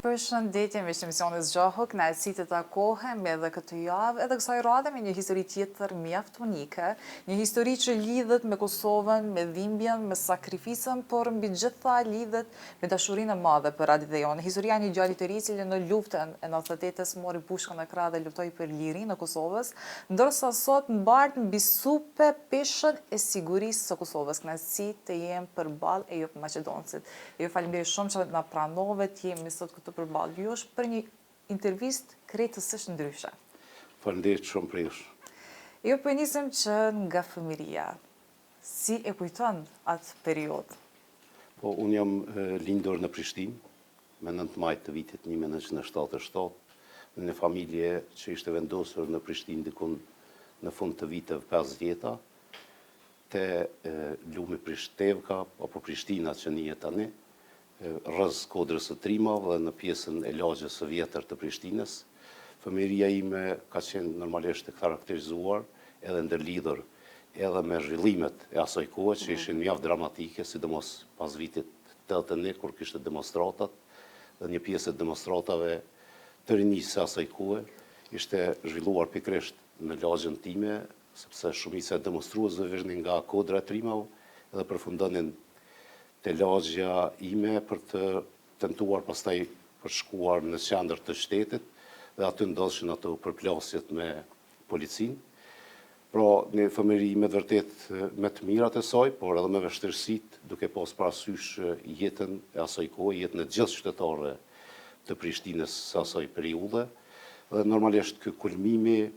Përshëndetje me emisionin zgjohu, kënaqësi të takohem edhe këtë javë, edhe kësaj radhe me një histori tjetër mjaft unike, një histori që lidhet me Kosovën, me dhimbjen, me sakrificën, por mbi gjitha lidhet me dashurinë e madhe për atë dhe jonë. Historia e një djalit të ri i cili në luftën e 98-s mori pushkën e krah dhe luftoi për lirinë e Kosovës, ndërsa sot mbart mbi supe peshën e sigurisë së Kosovës. Kënaqësi të jem përballë e ju maqedoncit. Ju faleminderit shumë që na pranove të jemi sot këtu përballë jush për një intervistë krejtësisht ndryshe. Faleminderit shumë për jush. Jo po nisim që nga fëmiria. Si e kujton atë periudhë? Po, unë jam lindur në Prishtinë, me 9 maj të vitit 1977, në një familje që ishte vendosur në Prishtinë dikun në fund të viteve 50-ta, te lumi Prishtevka, apo Prishtina që njihet tani, rrëz Kodrës së Trimave dhe në pjesën e lagjës së vjetër të Prishtinës. Fëmijëria ime ka qenë normalisht e karakterizuar edhe ndërlidhur edhe me zhvillimet e asaj kohe që ishin mjaft dramatike, sidomos pas vitit 81 kur kishte demonstratat, dhe një pjesë e demonstratave të rinisë së asaj kohe ishte zhvilluar pikërisht në lagjën time, sepse shumica e demonstruesve vishnin nga Kodra e Trimave dhe përfundonin te lagja ime për të tentuar pastaj për shkuar në qendër të shtetit dhe aty ndodhshin ato përplasjet me policinë. Pra, një fëmijëri me vërtet me të mirat e saj, por edhe me vështirësitë, duke pas parasysh jetën e asaj kohe, jetën e gjithë qytetarëve të Prishtinës së asaj periudhe. Dhe normalisht ky kulmimi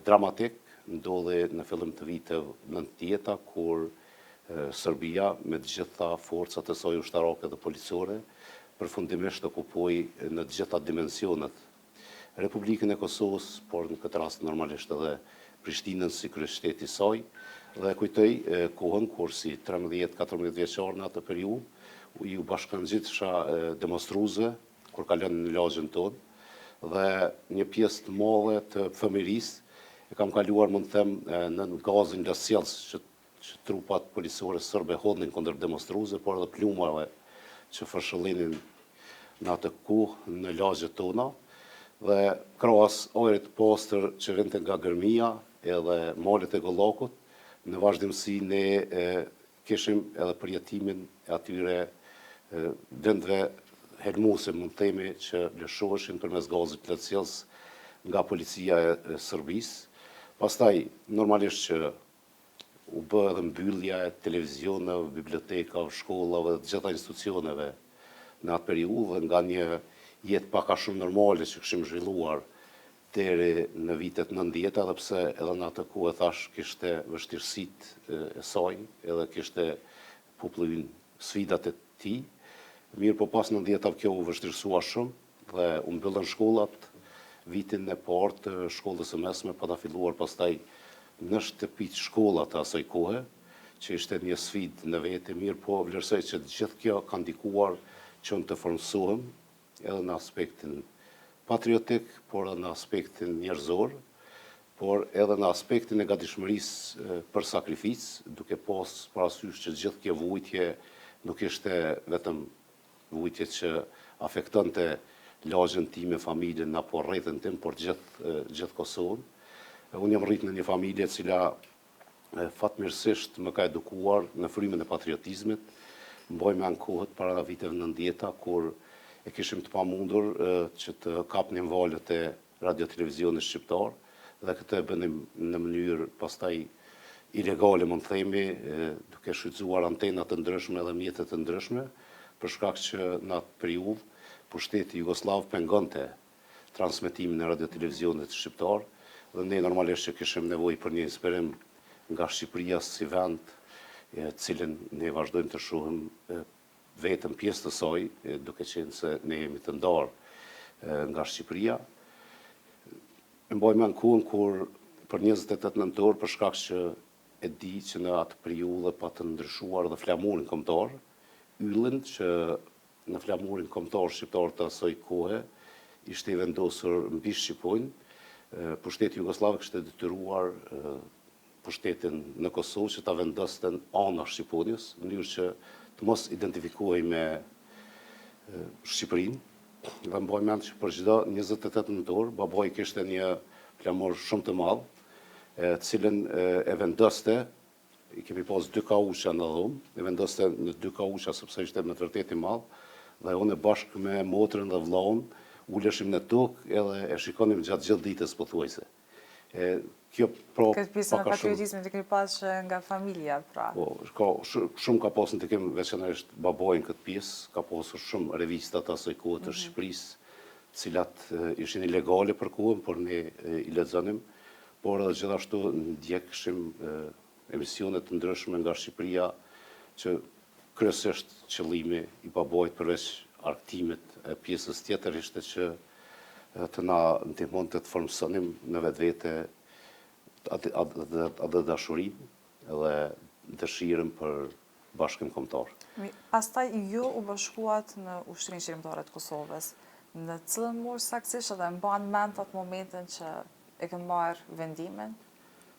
dramatik ndodhi në fillim të viteve 90-ta, kur Serbia me të gjitha forcat e saj ushtarake dhe policore përfundimisht okupoi në të gjitha dimensionet Republikën e Kosovës, por në këtë rast normalisht edhe Prishtinën si kryeshteti i saj, dhe kujtoj kohën kur si 13-14 vjeçar në atë periudhë ju bashkangjitësha demonstruesve kur kalon në lagjën tonë dhe një pjesë të madhe të fëmijërisë e kam kaluar, mund të them, në gazin lësjellës që trupat policore serbe hodhin kundër demonstruesve, por edhe plumave që fërshëllinin në atë kohë në lagjet tona, dhe krahas ajrit pastër që vinte nga Gërmia edhe malet e Gollakut, në vazhdimsi ne kishim edhe përjetimin e atyre vendeve helmuese, mund të themi, që lëshoheshin përmes gazit lësjellës nga policia e Serbisë. Pastaj normalisht që u bë edhe mbyllja e televizioneve, bibliotekave, shkollave dhe të gjitha institucioneve në atë periudhë, nga një jetë pak a shumë normale që kishim zhvilluar deri në vitet 90, edhe pse edhe në atë kohë thash kishte vështirësitë e saj, edhe kishte populluar sfidat e tij. Mirë, po pas 90-tave kjo u vështirësua shumë dhe u mbyllën shkollat vitin e parë të shkollës së mesme, pa ta filluar pastaj në shtëpitë shkollat të asaj kohe, që ishte një sfidë në vete. Mirë, po vlerësoj që gjithë kjo ka ndikuar që në të formsohem edhe në aspektin patriotik, por edhe në aspektin njerëzor, por edhe në aspektin e gatishmërisë për sakrificë, duke pas parasysh që gjithë kjo vujtje nuk ishte vetëm vujtje që afektonte lagjen time, familjen apo rrethin tim, por gjithë Kosovën. Unë jam rrit në një familje cila fatmirësisht më ka edukuar në frymën e patriotizmit. Mbaj me anë kohët para viteve 90-ta, kur e kishim të pamundur që të kapnim valët e radio-televizionit shqiptar, dhe këtë e bënim në mënyrë pastaj ilegale, mund të themi, duke shfrytzuar antenat të ndryshme dhe mjetet të ndryshme, për shkak që në atë periudhë pushteti Jugosllav pengonte transmetimin e radio-televizionit shqiptar, dhe ne normalisht që kishim nevojë për një inspirim nga Shqipëria si vend, cilin ne vazhdojmë të shohim vetëm pjesë të saj, duke qenë se ne jemi të ndarë nga Shqipëria. Mbaj me anë kohën kur për 28 nëntor, për shkak që e di që në atë periudhë pa të ndryshuar dhe flamurin kombëtar, yllin që në flamurin kombëtar shqiptar të asaj kohe ishte i vendosur mbi Shqipërinë. Pushteti Jugosllav kishte detyruar pushtetin në Kosovë që ta vendoste ana Shqipërisë, në mënyrë që të mos identifikohej me Shqipërinë, dhe mbaj mend që për çdo 28 nëntor, babaj kishte një flamur shumë të madh, cilën e vendoste, i kemi pas 2 kauçe në dhomë, e vendoste në 2 kauçe sepse ishte me të vërtetë i madh, dhe unë bashkë me motrën dhe vllahun uleshim në tokë edhe e shikonim gjatë gjithë ditës pothuajse. Kjo Këtë pjesën e patriotizmit e keni pas nga familja, pra. Po, shumë ka pasur të kem veçanërisht babajin këtë pjesë, ka pasur shumë revista të asaj kohe të Shqipërisë, cilat ishin ilegale për kohën, por ne i lexonim, por edhe gjithashtu ndjekshim emisione të ndryshme nga Shqipëria që kryesisht qëllimi i babait përveç arktimit e pjesës tjetër ishte që të na ndihmon të formsonim në vetvete atë dashurinë edhe dëshirën për bashkim kombëtar. Pastaj ju u bashkuat në Ushtrinë Qeverimtare të Kosovës. Në cilën muaj saktësisht edhe mban mend atë momentin që e ke marrë vendimin?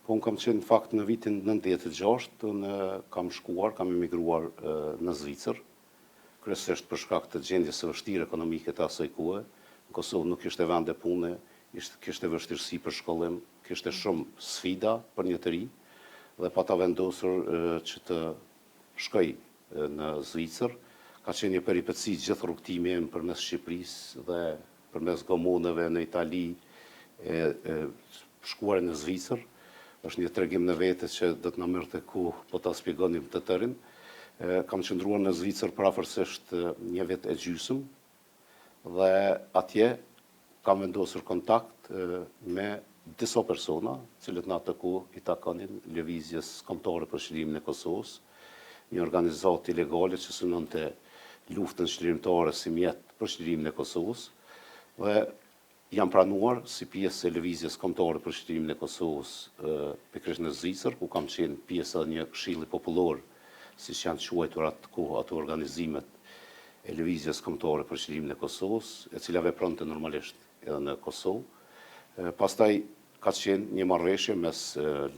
Po unë kam qenë në fakt në vitin 96, unë kam shkuar, kam emigruar në Zvicër, kryesisht për shkak të gjendjes së vështirë ekonomike të asaj kohe. Në Kosovë nuk ishte vende pune, kishte vështirësi për shkollim, kishte shumë sfida për një të ri, dhe pata vendosur që të shkoj në Zvicër. Ka qenë një peripeci gjithë rrugtimi im përmes Shqipërisë dhe përmes komuneve në Itali, shkuar në Zvicër. Është një tregim në vete që do të na merrte kohë po ta shpjegonim të tërin. Kam qëndruar në Zvicër për afërsisht një vit e gjysmë dhe atje kam vendosur kontakt me disa persona, cilët në atë kohë i takonin lëvizjes kombëtare për çliриmin e Kosovës, një organizatë ilegale që synonte luftën çlirimtare si mjet për çlirimin e Kosovës, dhe jam pranuar si pjesë e lëvizjes kombëtare për çlirimin e Kosovës pikërisht në Zvicër, ku kam qenë pjesë e një këshilli popullor, siç janë quajtur atë kohë ato organizimet e lëvizjes kombëtare për çlirimin e Kosovës, e cila vepronte normalisht edhe në Kosovë. Pastaj ka qenë një marrëveshje mes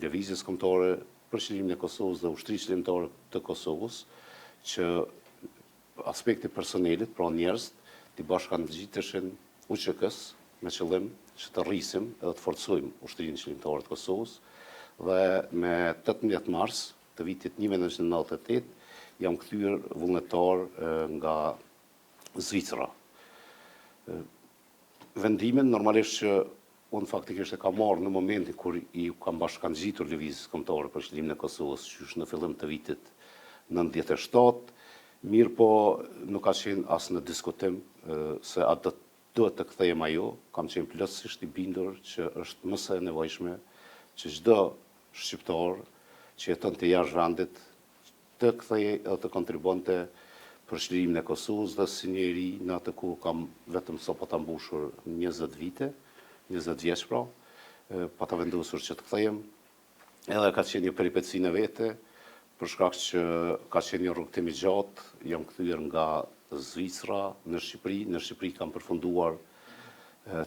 lëvizjes kombëtare për çlirimin e Kosovës dhe Ushtrisë Qeverimtare të Kosovës, që aspekti personelit, pra njerëz, të bashkangjiteshin UÇK-s me qëllim që të rrisim edhe të forcojmë Ushtrinë Qeverimtare të Kosovës, dhe me 18 mars të vitit 1998 jam kthyer vullnetar nga Zvicra. Vendimin normalisht që unë faktikisht e kam marrë në momentin kur i kam bashkangjitur lëvizjes kombëtare për çliриmin e Kosovës, qysh në fillim të vitit 97, mirë po nuk ka qenë as në diskutim se a duhet të kthehem ajo. Kam qenë plotësisht i bindur që është më së nevojshme që çdo shqiptar që jeton të jashtë vendit të kthehej edhe të kontribonte për çlirimin e Kosovës, dhe si njeri në atë ku kam vetëm sapo ta mbushur 20 vite, 20 vjeç pra, pa ta vendosur që të kthehem. Edhe ka qenë një peripeci në vete, për shkak që ka qenë një rrugtim i gjatë, jam kthyer nga Zvicra në Shqipëri. Në Shqipëri kam përfunduar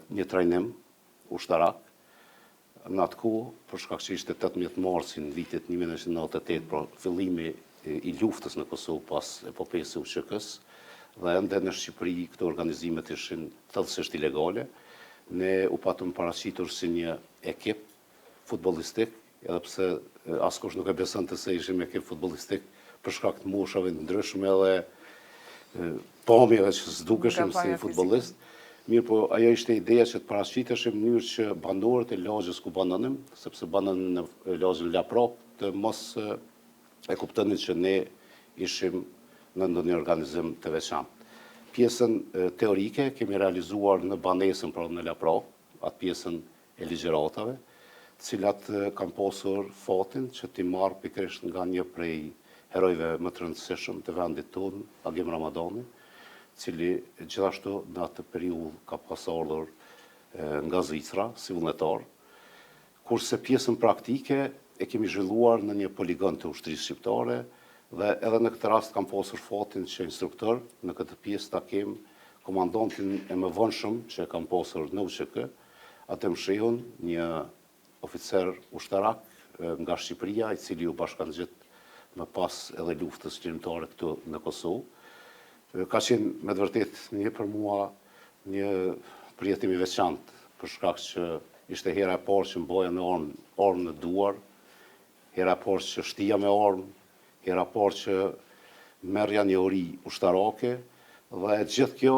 një trajnim ushtarak. Në atë kohë, për shkak që ishte 18 marsi në vitit 1998, pra fillimi i luftës në Kosovë pas epopesë së UÇK-s, dhe ende në Shqipëri këto organizimet ishin thellësisht ilegale. Ne u patëm paraqitur si një ekip futbollistik, edhe pse askush nuk e besonte se ishim ekip futbollistik për shkak të moshave të ndryshme edhe pamjeve që s'dukeshim si futbollist. Mirë po, ajo ishte ideja që të paraqiteshim në mënyrë që banorët e lagjës ku banonim, sepse banonim në lagjën Laprop, të mos e kuptonin që ne ishim në ndonjë organizim të veçantë. Pjesën teorike kemi realizuar në banesën, pra në Laprop, atë pjesën e ligjëratave, të cilat kanë pasur fatin që t'i marrë pikërisht nga një prej herojve më të rëndësishëm të vendit tonë, Agim Ramadani, cili gjithashtu në atë periudhë ka pasur nga Zvicra si vullnetar, kurse pjesën praktike e kemi zhvilluar në një poligon të Ushtrisë Shqiptare, dhe edhe në këtë rast kam pasur fatin që instruktor në këtë pjesë ta kem komandantin e mëvonshëm që e kam pasur në UÇK, atë mshehun, një oficer ushtarak nga Shqipëria, i cili u bashkangjit më pas edhe luftës qeverimtare këtu në Kosovë. Ka qenë me të vërtetë një për mua një përjetim i veçantë, për shkak që ishte hera e parë që mboja me ormë në duar, hera e parë që shtia me ormë, hera e parë që merrja një ori ushtarake, dhe gjithë kjo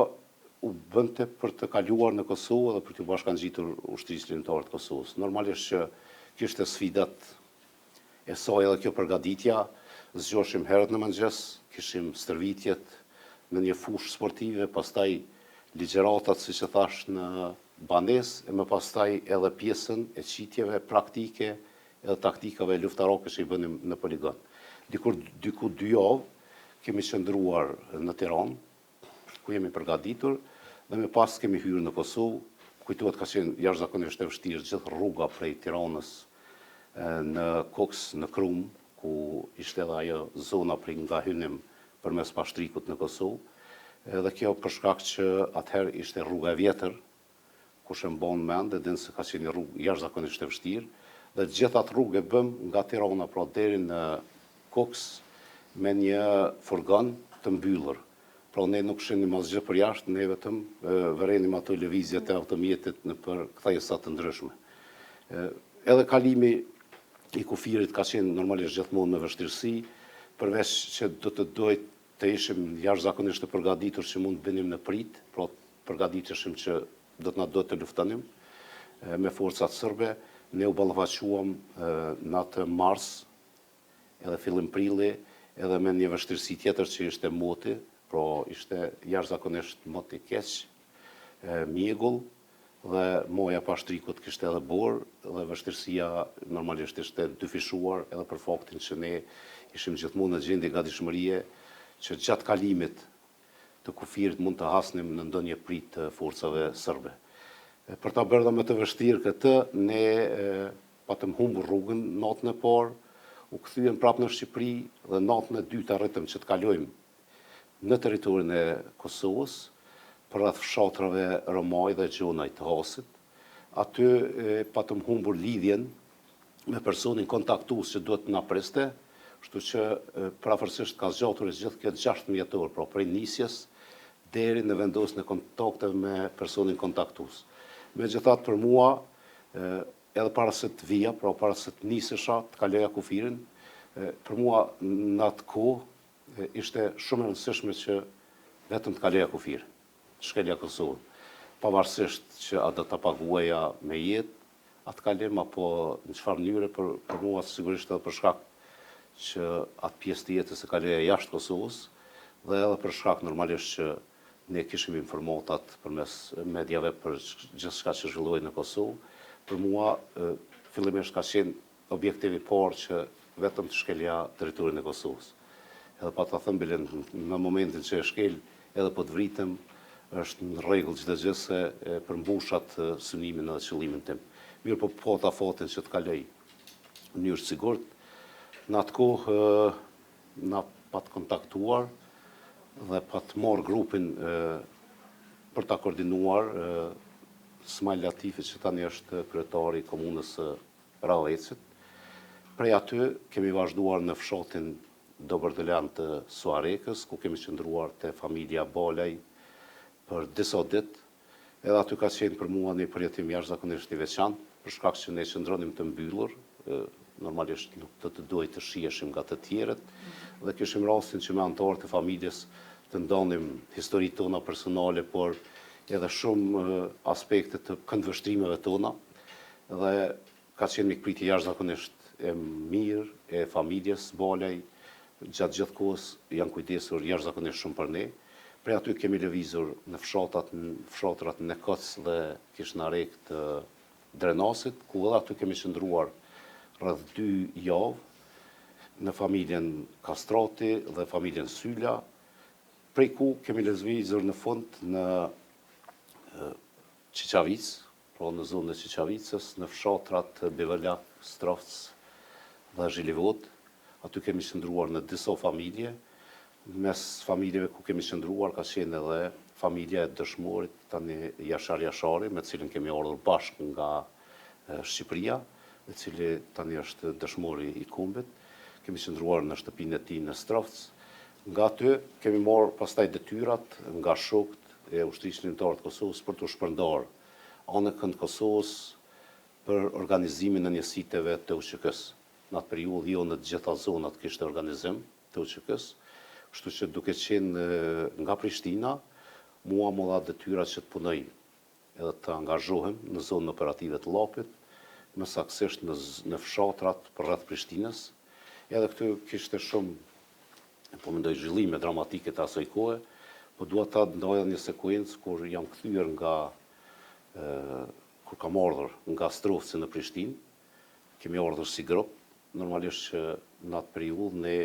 u bënte për të kaluar në Kosovë dhe për të bashkangjitur ushtrisë lindore të Kosovës. Normalisht që kishte sfidat e saj edhe kjo përgatitja, zgjoheshim herët në mëngjes, kishim stërvitjet në një fushë sportive, pastaj ligjëratat, siç e thash, në banesë, e më pastaj edhe pjesën e qitjeve praktike edhe taktikave luftarake që i bënim në poligon. Diku 2 javë kemi qëndruar në Tiranë, ku jemi përgatitur, dhe me pas kemi hyrë në Kosovë. Kujtohet ka qenë jashtëzakonisht e vështirë gjithë rruga prej Tiranës në Koks, në Krum, ku ishte edhe ajo zona prej nga hynim përmes Pashtrikut në Kosovë. Edhe kjo për shkak që atëherë ishte rruga e vjetër, kush e mban mend, edhe se ka qenë një rrugë jashtëzakonisht e vështirë, dhe gjithë atë rrugë e bëm nga Tirana pra deri në Koks me një furgon të mbyllur. Pra ne nuk shenim asgjë për jashtë, ne vetëm vërenim ato lëvizjet e automjetit në për kthejesa të ndryshme. Edhe kalimi i kufirit ka qenë normalisht gjithmonë me vështirësi, përveç që do të dojt të ishim jashtëzakonisht të përgatitur që mund të bënim në prit, pra përgatiteshim që do të na dojt të luftonim me forcat serbe. Ne u ballafaquam në atë mars, edhe fillim prilli, edhe me një vështirësi tjetër që ishte moti, pra ishte jashtëzakonisht mot i keq, mjegull, dhe moja Pashtrikut kishte edhe borë, dhe vështirësia normalisht ishte dyfishuar edhe për faktin që ne ishim gjithmonë në gjendje gatishmërie që gjatë kalimit të kufirit mund të hasnim në ndonjë prit të forcave serbe. Për ta bërë dhe më të vështirë këtë, ne patëm humbur rrugën natën e parë, u kthyem prapë në Shqipëri dhe natën e dytë arritëm që të kalojmë në territorin e Kosovës, përreth fshatrave Romaj dhe Gjonaj të Hasit. Aty patëm humbur lidhjen me personin kontaktues që duhet na priste, kështu që prafërsisht ka zgjatur gjithë këtë 16 vjetor, pra prej nisjes deri në vendosjen e kontakteve me personin kontaktues. Megjithatë për mua, edhe para se të vija, pra para se të nisesha, të kaloja kufirin, për mua në atë kohë ishte shumë e rëndësishme që vetëm të kaloja kufirin, të shkelja Kosovën. Pavarësisht që a do ta paguaja me jetë atë kalim, apo në çfarë mënyre, për mua sigurisht edhe për shkak që atë pjesë të jetës e kaloja jashtë Kosovës, dhe edhe për shkak normalisht që ne kishim informatat përmes medjave për gjithçka që zhvillohej në Kosovë. Për mua fillimisht ka qenë objektivi parë që vetëm të shkelja territorin e Kosovës. Edhe pa ta thënë bilen në momentin që e shkel, edhe po të vritem, është në rregull çdo gjë se përmbushat synimin edhe qëllimin tim. Mirë po ta fatin që të kaloj në mënyrë të sigurt. Në atë kohë na pat kontaktuar dhe pat marrë grupin për ta koordinuar Smajl Latifi, që tani është kryetari i komunës Ravecit. Prej aty kemi vazhduar në fshatin Dobërdelan të Suarekës, ku kemi qëndruar te familja Balaj për disa ditë. Edhe aty ka qenë për mua një përjetim jashtëzakonisht i veçantë, për shkak që ne qëndronim të mbyllur, normalisht nuk të duhet të shiheshim nga të tjerët, dhe kishim rastin që me anëtarët e familjes të ndonim historitë tona personale, por edhe shumë aspekte të këndvështrimeve tona, dhe ka qenë mikpritje jashtëzakonisht e mirë e familjes Balaj. Gjatë gjithë kohës janë kujdesur jashtëzakonisht shumë për ne. Prej aty kemi lëvizur në fshatrat në Koc dhe Kishnarek të Drenasit, ku edhe aty kemi qëndruar rreth 2 javë në familjen Kastrati dhe familjen Syla, prej ku kemi lëvizur në fund në Qiqavic, pra në zonën e Qiqavicës, në fshatrat Bivelak, Strovc dhe Zhilivod. Aty kemi qëndruar në disa familje. Mes familjeve ku kemi qëndruar ka qenë edhe familja e dëshmorit, tani Jashar Jashari, me cilin kemi ardhur bashkë nga Shqipëria, i cili tani është dëshmori i kombit. Kemi qëndruar në shtëpinë e tij në Strovc. Nga aty kemi marrë pastaj detyrat nga shokët e ushtrisë ligjore të Kosovës për të shpërndarë anën e Kosovës për organizimin e njësiteve të UÇK-s. Në atë periudhë jo në të gjitha zonat kishte organizim të UÇK-s, kështu që duke qenë nga Prishtina, mua më dha detyra që të punoj edhe të angazhohem në zonën operative të Llapit, më saktësisht në fshatrat përreth Prishtinës. Edhe këtu kishte shumë, po mendoj, zhvillime dramatike të asaj kohe, po dua ta ndaja një sekuencë kur jam kthyer kur kam ardhur nga Strovci në Prishtinë, kemi ardhur si grup, normalisht që në atë periudhë ne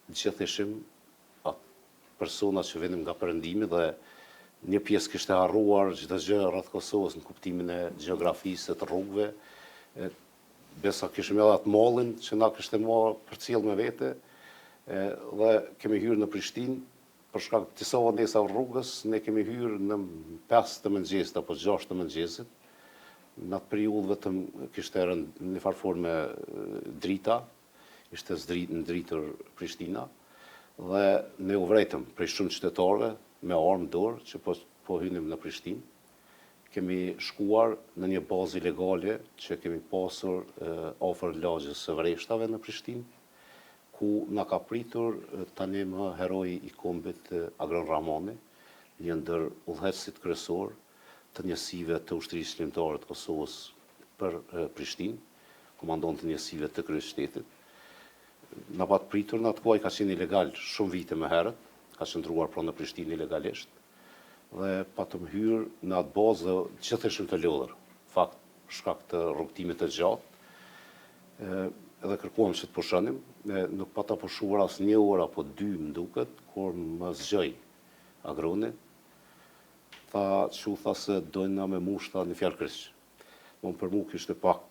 gjithë ishim persona që venim nga perëndimi dhe një pjesë kishte harruar çdo gjë rreth Kosovës në kuptimin e gjeografisë të rrugëve. Besa kishim edhe atë mallin që na kishte marrë përcjell me vete, dhe kemi hyrë në Prishtinë për shkak të disa vonesa rrugës, ne kemi hyrë në 5 të mëngjesit apo 6 të mëngjesit. Në atë periudhë vetëm kishte rënë në farë forme drita, ishte ndritur Prishtina, dhe ne u vretëm prej shumë qytetarëve me armë dorë që po hynim në Prishtinë. Kemi shkuar në një bazë ilegale që kemi pasur afër lagjes së Vreshtave në Prishtinë, ku na ka pritur tani më heroi i kombit Agron Ramani, një ndër udhëheqësit kryesor të njësive të ushtrisë ligjore të Kosovës për Prishtinë, komandon të njësive të kryeshtetit. Na pa të pritur, në atë kohë ka qenë ilegal shumë vite më herët, ka qëndruar pranë në Prishtinë ilegalisht, dhe patëm hyrë në atë bazë dhe gjithë ishim të lodhur. Fakt, shkak të rrugtimit të gjatë, edhe kërkuam që të pushonim, nuk pata pushuar as një orë apo 2 më duket, kur më zgjoj Agroni, tha se dojnë na me mushta një fjalë kryq. Për mu kishte pak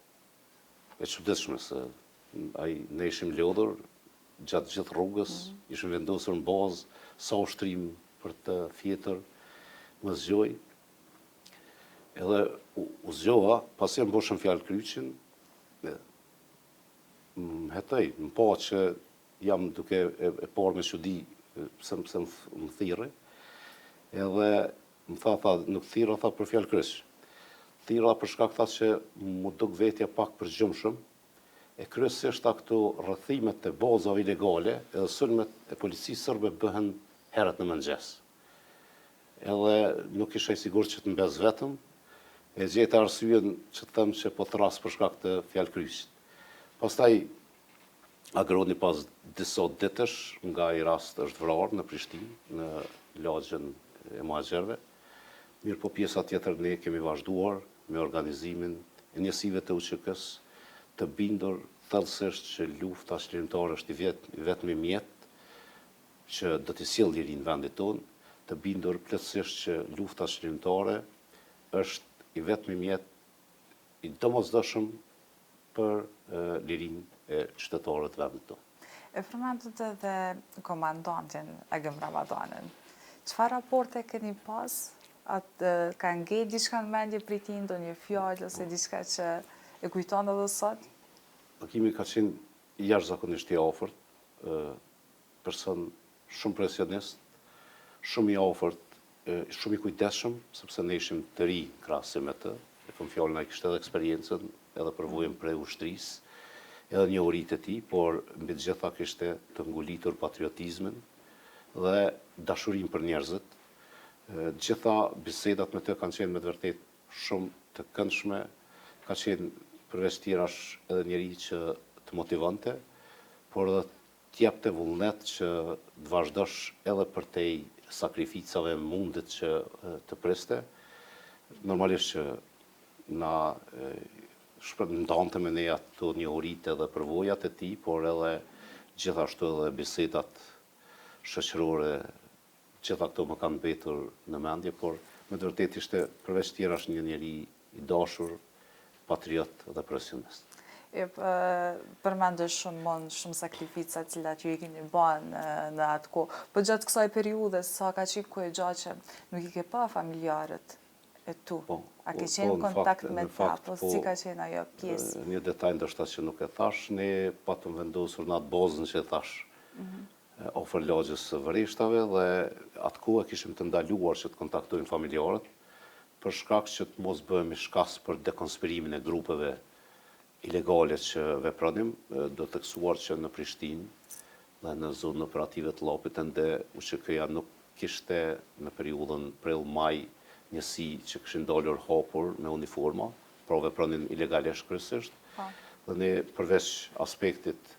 e çuditshme se ne ishim lodhur gjatë gjithë rrugës, ishim vendosur në bazë, sa ushtrim për të fjetër, më zgjoj. Edhe u zgjoha, pasi më boshëm fjalë kryqin, më hetoj, më pa që jam duke e parë me çudi pse më thirrri, edhe më tha, nuk thirra, tha për fjalë kryq. Thirra për shkak tha që mu duk vetja pak përgjumshëm, e kryesisht këto rrëthimet të bazave ilegale edhe sulmet e policisë sërbe bëhen herët në mëngjes. Edhe nuk isha i sigurt që të mbes vetëm, e gjeta arsyen që të them që po thras për shkak të fjalë kryqit. Pastaj Agroni pas disa ditësh nga i rast është vrarë në Prishtinë, në lagjen e muhaxherëve. Mirë po pjesa tjetër ne kemi vazhduar me organizimin e njësive të UÇK-s, të bindur thellësisht që lufta shlirimtare është i vetmi mjet që do të sjellë lirinë në vendin tonë, të bindur plotësisht që lufta shlirimtare është i vetmi mjet i domosdoshëm për lirinë e qytetarëve të vendit tonë. E përmendët edhe komandantin Agim Ramadanin. Çfarë raporte keni pas? Ka ngel diçka në mendje prej tij, ndonjë fjalë ose diçka që e kujton edhe sot? Agimi ka qenë jashtëzakonisht i afërt, person shumë profesionist, shumë i afërt, shumë i kujdesshëm, sepse ne ishim të ri krahasim me të. E kam fjalën, ai kishte edhe eksperiencën, edhe përvojën prej ushtrisë, edhe njohuritë e tij, por mbi të gjitha kishte të ngulitur patriotizmin dhe dashurinë për njerëzit. Gjitha bisedat me të kanë qenë me të vërtet shumë të këndshme, ka qenë përveç tjerash edhe njeri që të motivante, por edhe t'jepte vullnet që të vazhdosh edhe për te sakrificave mundit që të priste. Normalisht që na ndante me ne ato njohuritë edhe përvojat e tij, por edhe gjithashtu edhe bisedat shoqërore, gjitha këto më kanë mbetur në mendje, por me të vërtetë ishte përveç tjerash një njeri i dashur, patriot dhe profesionist. Përmendë shumë sakrifica cilat ju i keni bën në atë kohë, po gjatë kësaj periudhe sa ka qenë kohë e gjatë që nuk i ke pa familjarët e tu? A ke qenë në kontakt me ta, po si ka qenë ajo pjesë? Një detaj ndoshta që nuk e thash, ne patëm vendosur në atë bazën që e thash. ofër lagjës së vëreshtave dhe atë kohë kishim të ndaluar që të kontaktojmë familjarët për shkak që të mos bëhemi shkas për dekonspirimin e grupeve ilegale që vepronim, do të theksuar që në Prishtinë dhe në zonën operative të Llapit ende UÇK-ja nuk kishte në periudhën prill-maj njësi që kishin dalur hapur me uniforma, pra vepronin ilegalisht kryesisht. Dhe ne përveç aspektit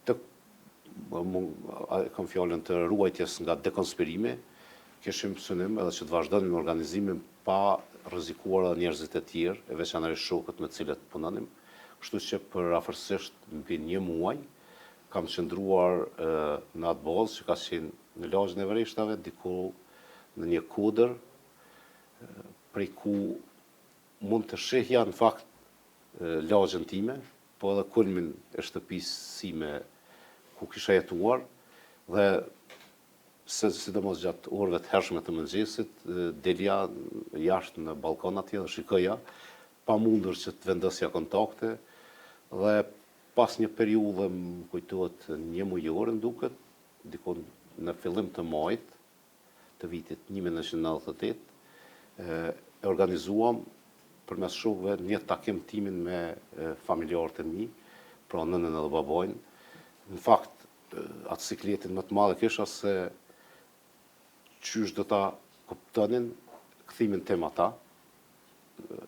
të kam fjalën të ruajtjes nga dekonspirimi, kishim synim edhe që të vazhdonim organizimin pa rrezikuar njerëzit e tjerë, e veçanërisht shokët me të cilët punonim. Kështu që për afërsisht mbi 1 muaj kam qëndruar në atë bazë që ka qenë në lagjën e vëreshtave, diku në një kodër, prej ku mund të shehja në fakt lagjën time, po edhe kulmin e shtëpisë sime ku kisha jetuar, dhe sidomos gjatë orëve të hershme të mëngjesit, delja jashtë në balkon atje dhe shikoja, pa mundur që të vendosja kontakte, dhe pas një periudhe më kujtohet 1 mujore duket, dikon në fillim të majit të vitit 1998, e organizuam përmes shokëve një takim timin me familjarët e mi, pra nënën edhe babajnë. Në fakt, atë sikletin më të madhe kisha se qysh do ta kuptonin kthimin tim ata.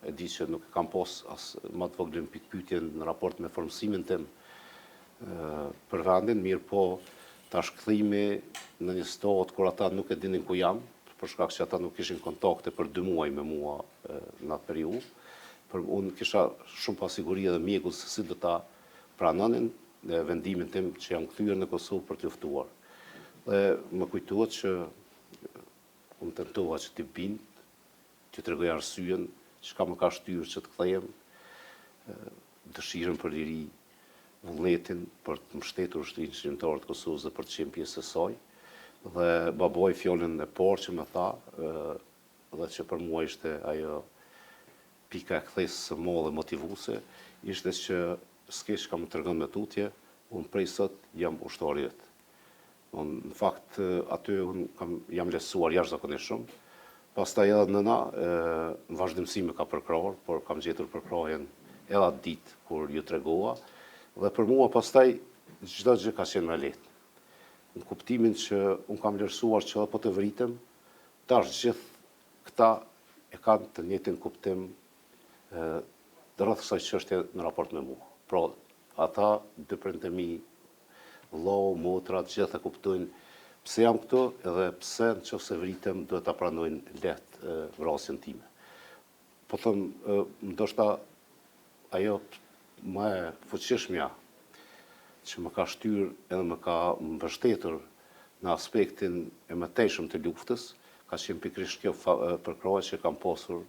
E di që nuk kam pas as më të voglin pikpyetje në raport me formësimin tim për vendin, mirë po tash kthimi në një situatë kur ata nuk e dinin ku jam, për shkak që ata nuk kishin kontakte për 2 muaj me mua në atë periudhë. Unë kisha shumë pasiguri edhe mjeku se si do ta pranonin vendimin tim që jam kthyer në Kosovë për të luftuar. Dhe më kujtohet që unë tentova që t'i bind, që t'rregoj arsyen çka më ka shtyrë që të kthehem, dëshirën për liri, vullnetin për të mbështetur ushtrinë shqiptare të Kosovës dhe për të qenë pjesë e saj. Dhe babaj fjalën e parë që më tha, dhe që për mua ishte ajo pika e kthesës së madhe motivuese, ishte që s'kesh ka më tregon me tutje, unë prej sot jam ushtar i vet. Unë në fakt aty jam lehtësuar jashtëzakonisht shumë. Pastaj edhe nëna në vazhdimsi më ka përkrahur, por kam gjetur përkrahjen edhe atë ditë kur ju tregova, dhe për mua pastaj çdo gjë ka qenë më lehtë. Në kuptimin që unë kam vlerësuar që edhe po të vritem, tash gjithë këta e kanë të njëjtin kuptim rreth kësaj çështje në raport me mua. Pra, ata dy prindë mi, vllau, motra, të gjithë e kuptojnë pse jam këtu edhe pse nëse vritem duhet ta pranojnë lehtë vrasjen time. Po them, ndoshta ajo më e fuqishmja që më ka shtyr edhe më ka mbështetur në aspektin e mëtejshëm të luftës, ka qenë pikërisht kjo përkrahje që kam pasur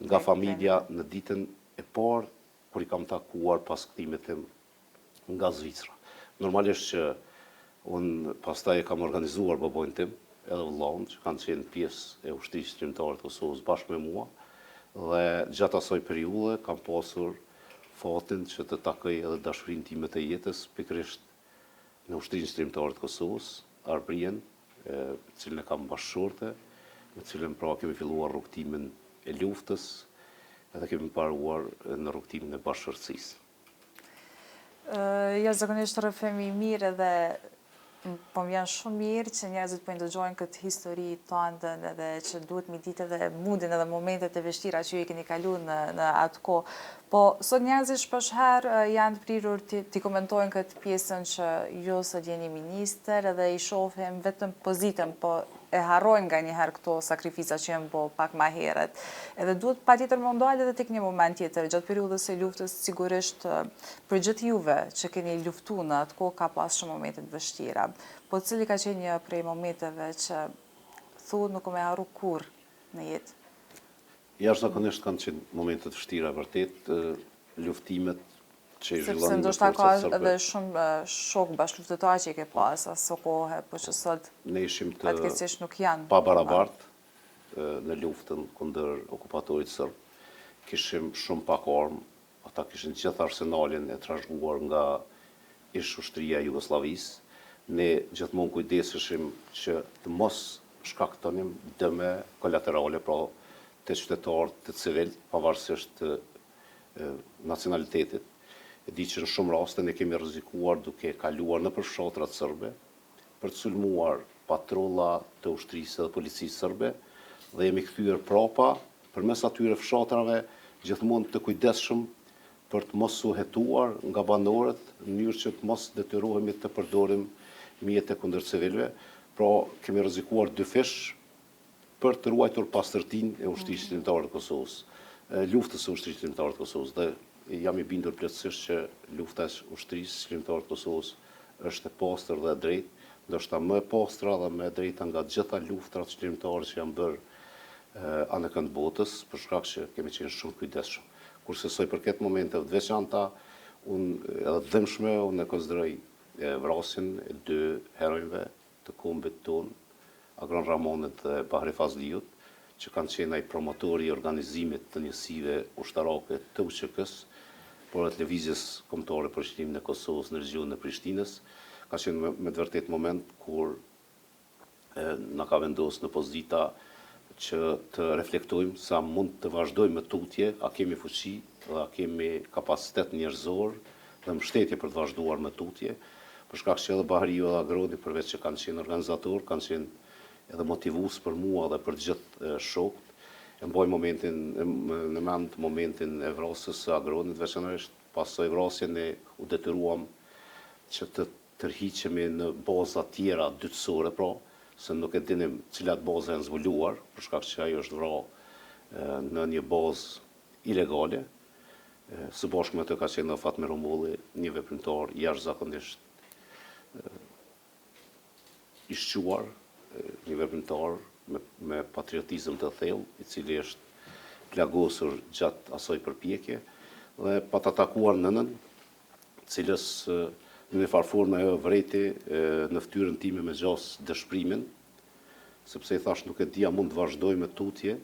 nga familja në ditën e parë kur i kam takuar pas kthimit tim nga Zvicra. Normalisht që unë pastaj e kam organizuar babojnë tim, edhe vllaun që kanë qenë pjesë e ushtrisë shqiptare të Kosovës bashkë me mua, dhe gjatë asaj periudhe kam pasur fatin që të takoj edhe dashurinë time të jetës, pikërisht në ushtrisë shqiptare të Kosovës, Arbrien, cilën e kam bashkëshorte, me cilën pra kemi filluar rrugtimin e luftës, edhe kemi mbaruar në rrugtimin e bashkëshortësisë. Jashtëzakonisht rrëfimi i mirë edhe po më vjen shumë mirë që njerëzit po ndëgjojnë këtë histori tënde edhe që duhet mi ditë edhe mundin edhe momentet e vështira që ju i keni kaluar në atë kohë. Po sot njerëzit shpeshherë janë të prirur t'i komentojnë këtë pjesën që ju sot jeni ministër edhe i shohim vetëm pozitën, po e harrojnë nganjëherë këto sakrifica që janë bo pak më herët. Edhe duhet patjetër më ndalë edhe tek një moment tjetër, gjatë periudhës së luftës sigurisht për gjithë juve që keni luftuar në atë kohë ka pas shumë momente të vështira. Po cili ka qenë një prej momenteve që thuhet nuk më harru kurrë në jetë? Jashtëzakonisht kanë qenë momente të vështira vërtet, luftimet që i Sepse zhvilluan me ndoshta ka forcat serbe. edhe shumë shok bashkëluftëtar që i ke pas aso kohë, po që sot Ne ishim të fatkeqësisht nuk janë. pabarabartë në luftën kundër okupatorit serb. Kishim shumë pak armë, ata kishin gjithë arsenalin e trashëguar nga ish ushtria e Jugosllavisë, ne gjithmonë kujdeseshim që të mos shkaktonim dëme kolaterale, pra të qytetarët të civil, pavarësisht të nacionalitetit. E di që në shumë raste ne kemi rrezikuar duke kaluar nëpër fshatrat serbe për të sulmuar patrulla të ushtrisë dhe policisë serbe dhe jemi kthyer prapa përmes atyre fshatrave gjithmonë të kujdesshëm për të mos u hetuar nga banorët në mënyrë që të mos detyrohemi të përdorim mjete kundër civilëve, pra kemi rrezikuar dy fish për të ruajtur pastërtinë e ushtrisë shqiptare të Kosovës, luftës së ushtrisë shqiptare të Kosovës, dhe jam i bindur plotësisht që lufta e ushtrisë shqiptare të Kosovës është e pastër dhe e drejtë, ndoshta më e pastra dhe më e drejta nga gjitha luftrat shqiptare që janë bërë anë kënd botës, për shkak që kemi qenë shumë kujdesshëm. Kurse soi përket momenteve të veçanta, unë edhe dëmshme, unë e konsideroj vrasjen e dy heronjve të kombit ton, Agron Ramonit dhe Bahri Fazliut, që kanë qenë ai promotori i organizimit të njësive ushtarake të UÇK-s, por atë lëvizjes kombëtare për shëtimin e Kosovës në regionin e Prishtinës, ka qenë me të vërtet moment kur na ka vendosur në pozita që të reflektojmë sa mund të vazhdojmë me tutje, a kemi fuqi dhe a kemi kapacitet njerëzor dhe mbështetje për të vazhduar me tutje, për shkak që edhe Bahriu dhe Agroni, përveç që kanë qenë organizator, kanë qenë edhe motivues për mua dhe për gjithë shokët. E mbaj në mend momentin e vrasjes së Agronit veçanërisht, pas së vrasje ne u detyruam që të tërhiqemi në baza tjera dytësore, pra, se nuk e dinim cilat baza janë zbuluar, për shkak që ajo është vrarë në një bazë ilegale. Së bashku me të ka qenë Fatmir Rumulli, një veprimtar jashtëzakonisht i shquar, një veprimtar me patriotizëm të thellë, i cili është plagosur gjatë asaj përpjekje, dhe pa ta takuar nënën, cilës në një farë formë ajo vreti në fytyrën time me gjas dëshpërimin, sepse i thash nuk e dia mund të vazhdoj me tutje,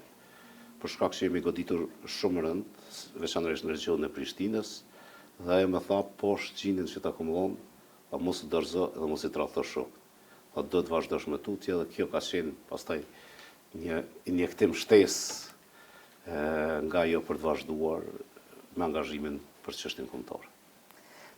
për shkak që jemi goditur shumë rënd, veçanërisht në regionin e Prishtinës, dhe ajo më tha poshtë gjinin që ta akumullon, pa mos të dorëzo dhe mos i tradhto shok. Pa do të vazhdosh me tutje, dhe kjo ka qenë pastaj një injektim shtesë nga ajo për të vazhduar me angazhimin për çështjen kombëtare.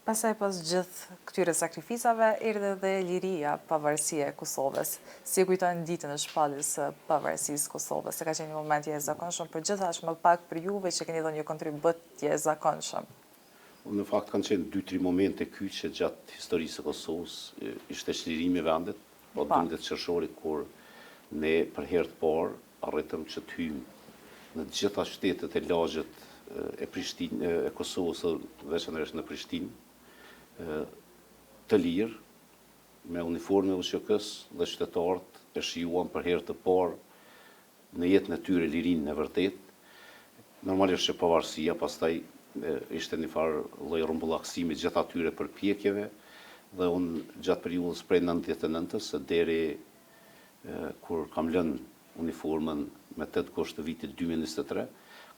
Pastaj pas gjithë këtyre sakrifisave, erdhe dhe liria, pavarësia e Kosovës. Si e kujtojnë ditën e shpalljes së pavarësisë Kosovës? Se ka qenë një moment i jashtëzakonshëm, për gjithashtu më pak për juve që keni dhënë një kontribut të jashtëzakonshëm. Në fakt kanë qenë 2-3 momente kyçe gjatë historisë së Kosovës, ishte çlirimi i vendit, 12 qershorit, kur ne për herë të parë arritëm që të hyjmë në të gjitha shtetet e lagjet e Kosovës, veçanërisht në Prishtinë, të lirë, me uniforme UÇK-s dhe qytetarët e shijuan për herë të parë në jetën e tyre lirinë e vërtet. Normalisht që pavarësia pastaj ishte një farë lloj rrumbullaksimi gjithë atyre përpjekjeve, dhe unë gjatë periudhës prej 99-s deri kur kam lënë uniformën me 8 gusht të vitit 2023,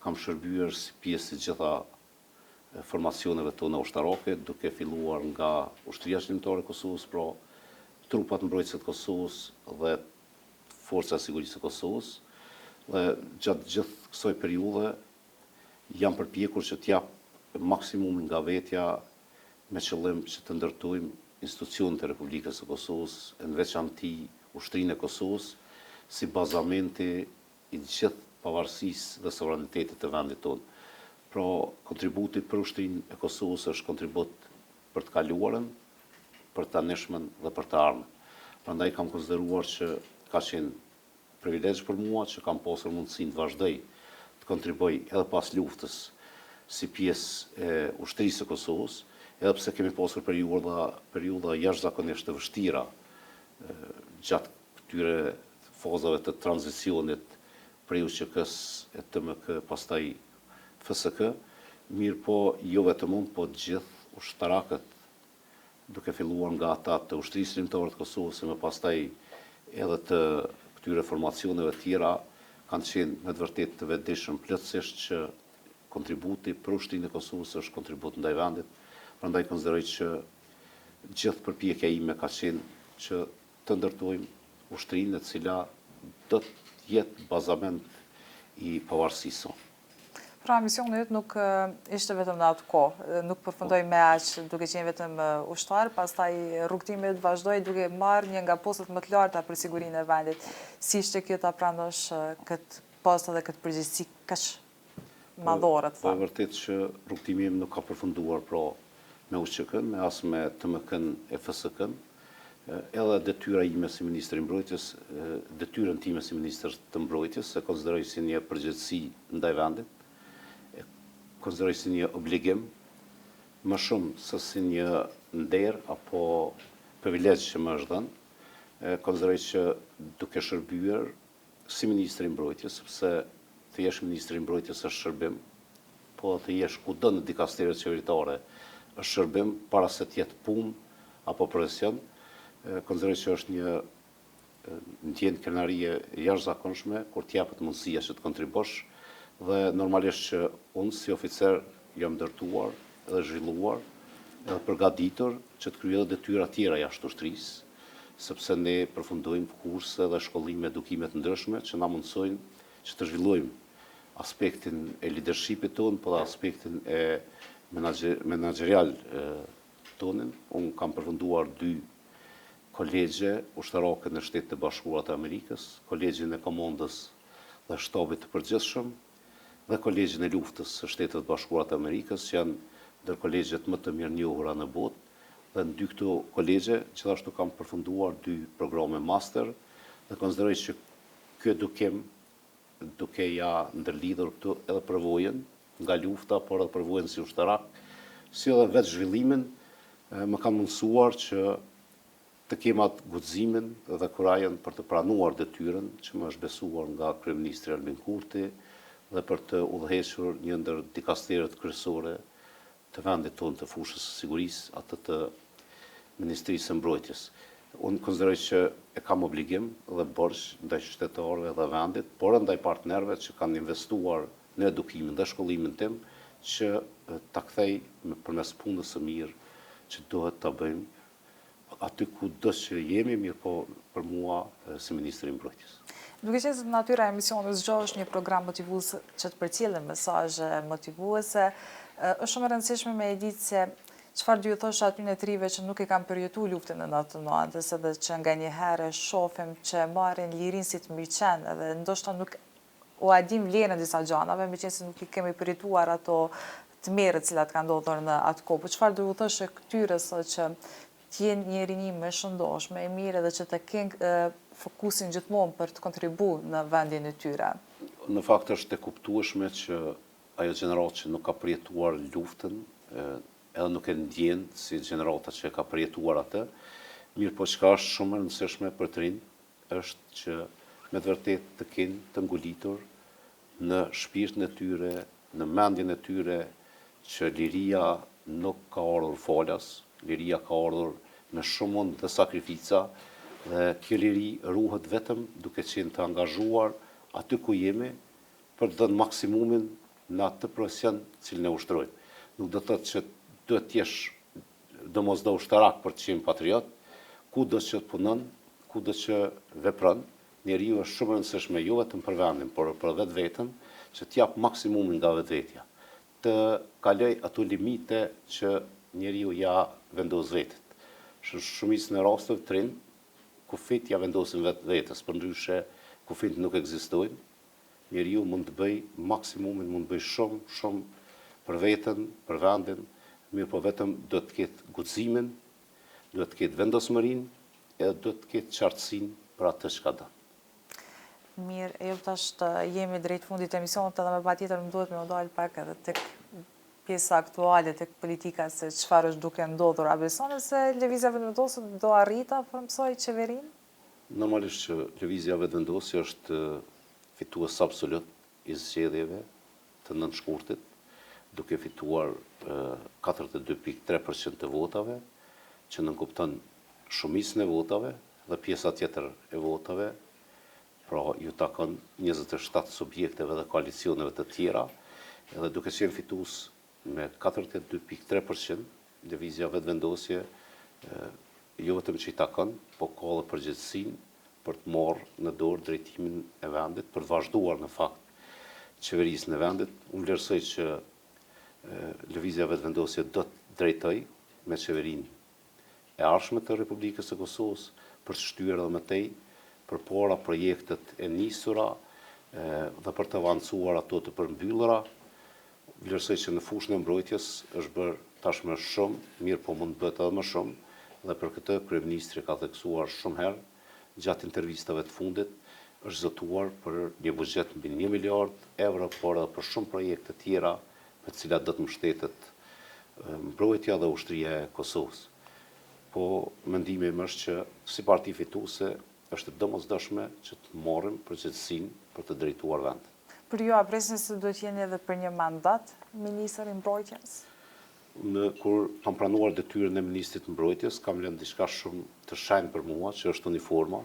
kam shërbyer si pjesë të gjitha formacioneve tona ushtarake, duke filluar nga Ushtria Shqiptare e Kosovës, pra trupat mbrojtëse të Kosovës dhe forca e sigurisë së Kosovës, dhe gjatë gjithë kësaj periudhe jam përpjekur që t'jap maksimumin nga vetja me qëllim që të ndërtojmë institucionet e Republikës së Kosovës, në veçanti Ushtrinë e Kosovës, si bazamenti i gjithë pavarësisë dhe sovranitetit të vendit tonë. Pra, kontributi për Ushtrinë e Kosovës është kontribut për të kaluarën, për të tanishmen dhe për të ardhmen. Prandaj kam konsideruar që ka qenë privilegj për mua që kam pasur mundësinë të vazhdoj të kontriboj edhe pas luftës si pjesë e Ushtrisë së Kosovës, edhe pse kemi pasur periudha jashtëzakonisht të vështira gjatë këtyre fazave të tranzicionit prej UÇK-s e TMK pastaj FSK, mirë po jo vetëm unë, po gjithë ushtarakët, duke filluar nga ata të Ushtrisë Shqiptare të Kosovës, e më pastaj edhe të këtyre formacioneve tjera, kanë qenë me të vërtetë të vetëdijshëm plotësisht që kontributi për Ushtrinë e Kosovës është kontribut ndaj vendit. Prandaj konsideroj që gjithë përpjekja ime ka qenë që të ndërtojmë ushtrinë e cila do të jetë bazament i pavarësisë sonë. Pra, misioni yt nuk ishte vetëm në atë kohë, nuk përfundoi me aq duke qenë vetëm ushtar, pastaj rrugtimi yt vazhdoi duke marrë një nga postet më të larta për sigurinë e vendit. Si ishte kjo ta pranosh këtë post dhe këtë përgjegjësi kaq madhore, të Po them? vërtet që rrugtimi im nuk ka përfunduar pra me UÇK-n, me as me TMK-n e FSK-n. Edhe detyra ime si ministri i mbrojtjes, detyrën time si ministër të mbrojtjes, e konsideroj si një përgjegjësi ndaj vendit, konsideroj si një obligim, më shumë se si një nder apo privilegj që më është dhënë, konsideroj që duke shërbyer si ministri i mbrojtjes, sepse të jesh ministri i mbrojtjes është shërbim, po të jesh kudo në dikasteret qeveritare është shërbim, para se të jetë punë apo profesion, konsideroj që është një ndjenjë krenarie jashtëzakonshme kur t'japet mundësia që të kontribosh, dhe normalisht që unë si oficer jam ndërtuar edhe zhvilluar edhe përgatitur që të kryej edhe detyra tjera jashtë ushtrisë, sepse ne përfundojmë kurse dhe shkollime edukime të ndryshme që na mundsojnë që të zhvillojmë aspektin e leadershipit tonë, po dhe aspektin e menaxherial tonin. Unë kam përfunduar 2 kolegje ushtarake në Shtetet e Bashkuara të Amerikës, kolegjin e komandës dhe shtabit të përgjithshëm, dhe kolegjin e luftës së Shtetet Bashkuara të Amerikës, që janë ndër kolegjet më të mirënjohura në botë, dhe në 2 këto kolegje gjithashtu kam përfunduar 2 programe master, dhe konsideroj që ky edukim duke ja ndërlidhur këtu edhe përvojën nga lufta, por edhe përvojën si ushtarak, si edhe vetë zhvillimin, më ka mundësuar që të kem atë guximin dhe kurajën për të pranuar detyrën që më është besuar nga kryeministri Albin Kurti dhe për të udhëhequr një ndër dikasteret kryesore të vendit tonë të fushës së sigurisë, atë të Ministrisë së Mbrojtjes. Unë konsideroj që e kam obligim dhe borxh ndaj qytetarëve dhe vendit, por ndaj partnerëve që kanë investuar në edukimin dhe shkollimin tim, që ta kthej përmes punës së mirë që duhet ta bëjmë aty ku do që jemi, mirë po për mua si ministri i mbrojtjes. Duke qenë se natyra e misionit zgjohet është një program motivues që të përcjellë mesazhe motivuese, është shumë e rëndësishme me e ditë se çfarë do ju thosh atyre të rive që nuk e kanë përjetuar luftën e 99-s, edhe që nganjëherë shohim që marrin lirinë si të mirëqen, edhe ndoshta nuk u adim vlerën e disa gjanave, meqense se nuk i kemi përjetuar ato të mirët cilat kanë ndodhur në atë kohë. Po çfarë do ju thosh këtyre sot që të jenë një rini më shëndoshme, e mirë edhe që të kenë fokusin gjithmonë për të kontribuar në vendin e tyre? Në fakt është e kuptueshme që ajo gjeneratë që nuk ka përjetuar luftën, edhe nuk e ndjen si gjenerata që ka përjetuar atë, mirë po çka është shumë e rëndësishme për të rinj, është që me të vërtet të kenë të ngulitur në shpirtin e tyre, në mendjen e tyre, që liria nuk ka ardhur falas, liria ka ardhur me shumë mund të sakrifica, dhe kjo liri ruhet vetëm duke qenë të angazhuar aty ku jemi për të dhënë maksimumin në atë profesion cilën e ushtrojmë. Nuk do të thotë që duhet të jesh domosdoshmë ushtarak për të qenë patriot, kudo që të punon, kudo që vepron, njeriu është shumë e rëndësishme jo vetëm për vendin, por për vetveten, që të jap maksimumin nga vetvetja, të kaloj ato limite që njeriu ja vendos vetit. Shumicën e rasteve të rinj, kufit ja vendosin vetvetes, përndryshe kufit nuk ekzistojnë, njeriu mund të bëj maksimumin, mund të bëj shumë për veten, për vendin, mirë po vetëm do të ketë guximin, do të ketë vendosmërinë, edhe do të ketë qartësinë për atë që ka dhënë. Mirë, jo tash të jemi drejt fundit të emisionit, edhe me patjetër më duhet me u dalë pak edhe tek pjesa aktuale, tek politika, se çfarë është duke ndodhur. A besoni se lëvizja vetëvendosje do arrita formsoj qeverinë? Normalisht që lëvizja vetëvendosje është fitues absolut i zgjedhjeve të nënshkurtit, duke fituar 42.3% të votave, që nënkupton shumicën e votave dhe pjesa tjetër e votave, pra ju takon 27 subjekteve dhe koalicioneve të tjera, edhe duke qenë fitues me 42.3%, lëvizja vetëvendosje Jo vetëm që i takon, po ka edhe përgjegjësinë për të marrë në dorë drejtimin e vendit, për të vazhduar në fakt qeverisën e vendit. Unë vlerësoj që lëvizja vetëvendosje do të drejtoj me qeverinë e ardhshme të Republikës së Kosovës për të shtyr edhe më tej përpara projektet e nisura dhe për të avancuar ato të përmbyllura. Vlerësoj që në fushën e mbrojtjes është bërë tashmë shumë, mirë po mund të bëhet edhe më shumë, dhe për këtë kryeministri ka theksuar shumë herë gjatë intervistave të fundit, është zotuar për një buxhet mbi 1 miliard euro, por edhe për shumë projekte tjera me të cilat do të mbështetet mbrojtja dhe ushtria e Kosovës. Po mendimi im është që si parti fituese është domosdoshme që të marrim përgjegjësinë për të drejtuar vendin. Për ju, a presin se duhet jeni edhe për një mandat ministër i mbrojtjes? Kur kam pranuar detyrën e ministrit të mbrojtjes, kam lënë diçka shumë të shenjtë për mua, që është uniforma,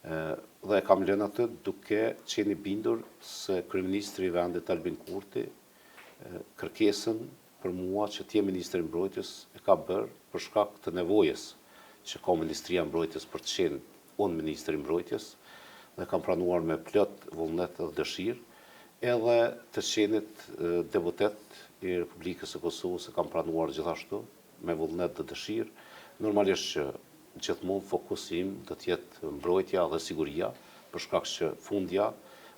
dhe kam lënë atë duke qenë i bindur se kryeministri i vendit Albin Kurti kërkesën për mua që të jem ministri i mbrojtjes e ka bërë për shkak të nevojës që ka Ministria e Mbrojtjes për të qenë unë ministri i mbrojtjes, dhe kam pranuar me plot vullnet dhe dëshirë, edhe të qenit deputet i Republikës së Kosovës e kam pranuar gjithashtu me vullnet dhe dëshirë. Normalisht që gjithmonë fokusi im do të jetë mbrojtja dhe siguria, për shkak që fundja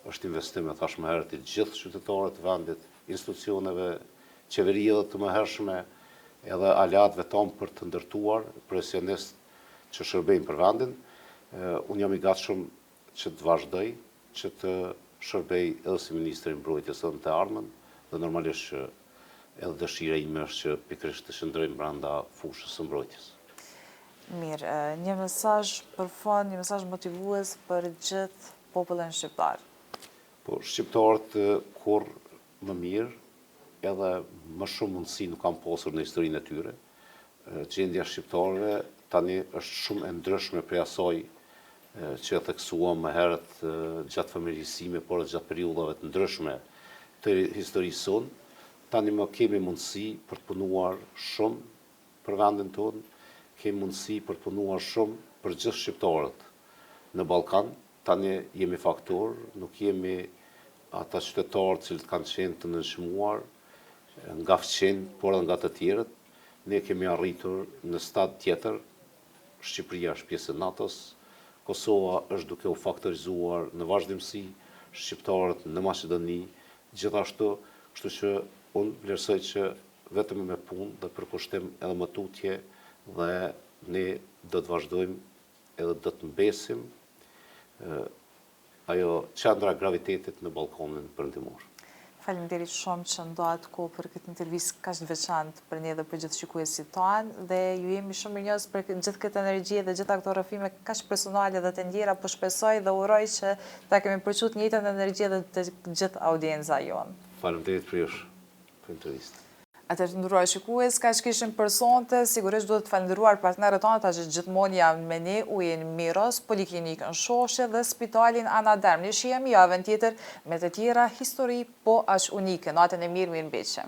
është investim, e thash më herët, i gjithë qytetarët të vendit, institucioneve, qeveria dhe të mëhershme, edhe aleatëve tonë për të ndërtuar profesionistë që shërbejnë për vendin. Unë jam i gatshëm që të vazhdoj, që të shërbej edhe si ministri i mbrojtjes edhe në të ardhmen, dhe normalisht që edhe dëshira ime është që pikërisht të shndrojmë brenda fushës së mbrojtjes. Mirë, një mesazh për fond, një mesazh motivues për gjithë popullin shqiptar. Po shqiptarët kur më mirë, edhe më shumë mundësi nuk kam pasur në historinë e tyre. Gjendja shqiptarëve tani është shumë e ndryshme prej asaj që e theksuam më herët gjatë familjesime, por edhe gjatë periudhave të ndryshme të historisë sonë. Tani më kemi mundësi për të punuar shumë për vendin tonë, kemi mundësi për të punuar shumë për gjithë shqiptarët në Ballkan. Tani jemi faktor, nuk jemi ata qytetarë cilët kanë qenë të nënçmuar nga fqinj, por edhe nga të tjerët. Ne kemi arritur në stad tjetër. Shqipëria është pjesë e NATO-s, Kosova është duke u faktorizuar në vazhdimsi, shqiptarët në Maqedoni, gjithashtu, kështu që unë vlerësoj që vetëm me punë dhe përkushtim edhe më tutje, dhe ne do të vazhdojmë edhe do të mbesim ajo qendra gravitetit në Ballkanin Perëndimor. Faleminderit shumë që ndohet kohë për këtë intervistë kaq të veçantë për ne dhe për gjithë shikuesit tanë, dhe ju jemi shumë mirënjohës për gjithë këtë energji dhe gjithë këto rrëfime kaq personale dhe të ndjera, po shpresoj dhe uroj që ta kemi përçut të njëjtën energji dhe të gjithë audienca jonë. Faleminderit për jush për intervistë. Atëherë të nderuar shikues, kaq kishin personte, sigurisht duhet të falenderuar partnerët tonë, ata që gjithmonë janë me ne, ujin Miros, Poliklinikën Shoshe dhe Spitalin Ana Derm. Ne shihemi javën tjetër me të tjera histori po aq unike. Natën e mirë, mirëmbëjtje.